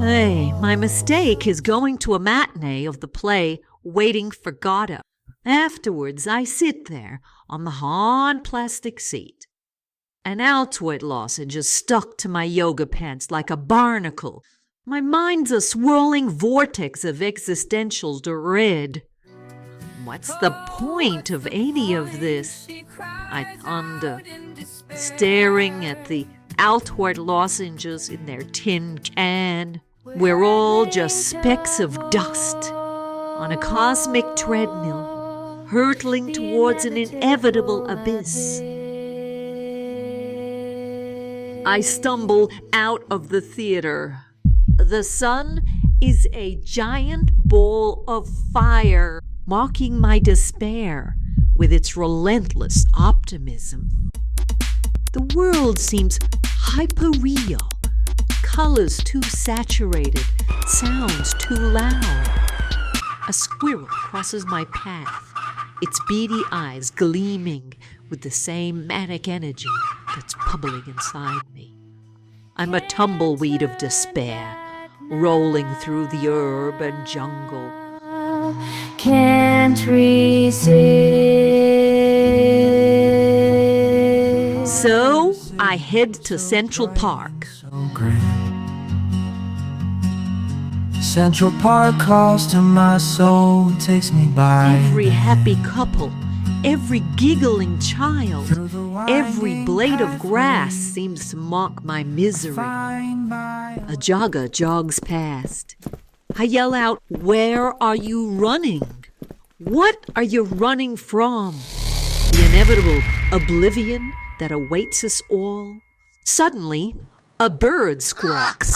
Hey, my mistake is going to a matinee of the play Waiting for Godot. Afterwards, I sit there on the hard plastic seat. An Altoid lozenge is stuck to my yoga pants like a barnacle. My mind's a swirling vortex of existential dread. What's the point of any of this? I ponder, staring at the Altoid lozenges in their tin can. We're all just specks of dust on a cosmic treadmill, hurtling towards an inevitable abyss. I stumble out of the theater. The sun is a giant ball of fire, mocking my despair with its relentless optimism. The world seems hyper-real, colors too saturated, sounds too loud. A squirrel crosses my path, its beady eyes gleaming with the same manic energy that's bubbling inside me. I'm a tumbleweed of despair, rolling through the urban jungle. Can't resist. So I head to Central Park. So great. Central Park calls to my soul, takes me by. Every happy couple, every giggling child, every blade of grass seems to mock my misery. A jogger jogs past. I yell out, "Where are you running? What are you running from?" The inevitable oblivion that awaits us all. Suddenly, a bird squawks.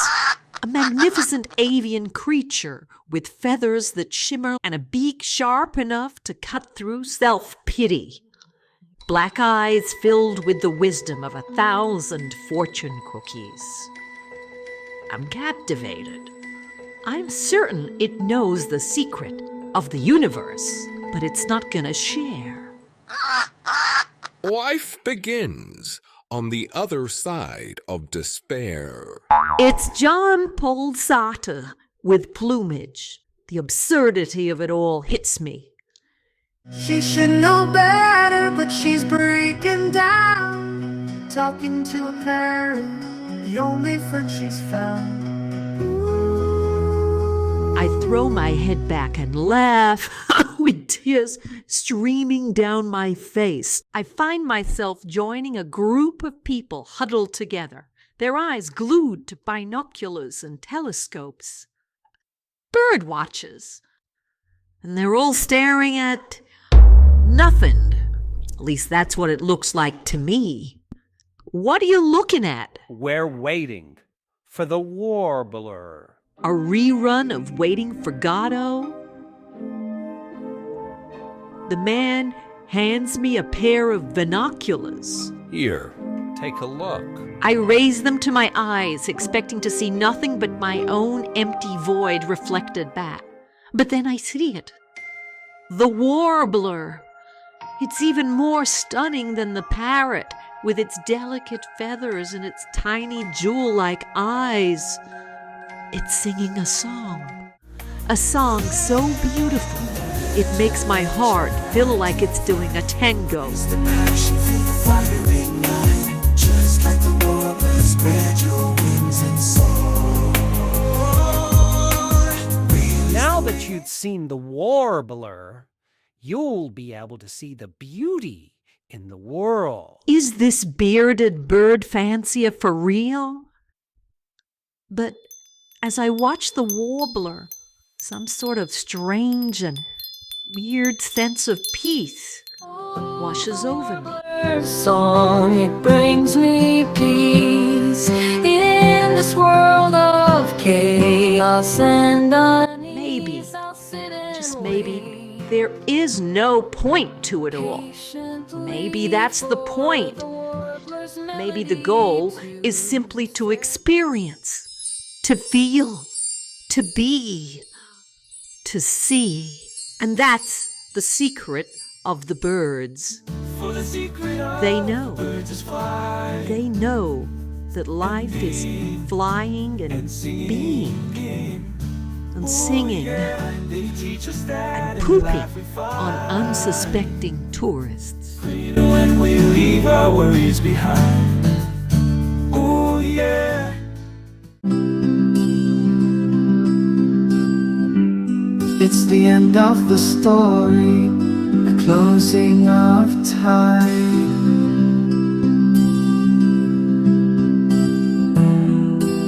A magnificent avian creature with feathers that shimmer and a beak sharp enough to cut through self-pity. Black eyes filled with the wisdom of 1,000 fortune cookies. I'm captivated. I'm certain it knows the secret of the universe, but it's not gonna share. Life begins on the other side of despair. It's John Paul Sartre with plumage. The absurdity of it all hits me. She should know better, but she's breaking down. Talking to a parent, the only friend she's found. I throw my head back and laugh with tears streaming down my face. I find myself joining a group of people huddled together, their eyes glued to binoculars and telescopes. Bird watchers. And they're all staring at nothing. At least that's what it looks like to me. What are you looking at? We're waiting for the warbler. A rerun of Waiting for Godot? The man hands me a pair of binoculars. Here, Take a look. I raise them to my eyes, expecting to see nothing but my own empty void reflected back. But then I see it. The warbler. It's even more stunning than the parrot, with its delicate feathers and its tiny jewel-like eyes. It's singing a song so beautiful, it makes my heart feel like it's doing a tango. Now that you've seen the warbler, you'll be able to see the beauty in the world. Is this bearded bird fancier for real? But as I watch the warbler, some sort of strange and weird sense of peace washes over me. Song, it brings me peace in this world of chaos and unease. Maybe, just maybe, there is no point to it all. Maybe that's the point. Maybe the goal is simply to experience, to feel, to be, to see. And that's the secret of the birds. They know. They know that life is flying and being and singing and pooping on unsuspecting tourists. When we leave our worries behind. Oh yeah. It's the end of the story, the closing of time.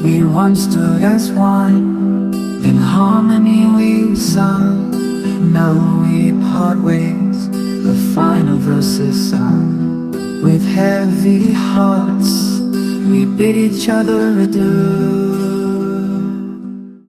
We once stood as one, in harmony we sung. Now we part ways, the final verse is sung. With heavy hearts, we bid each other adieu.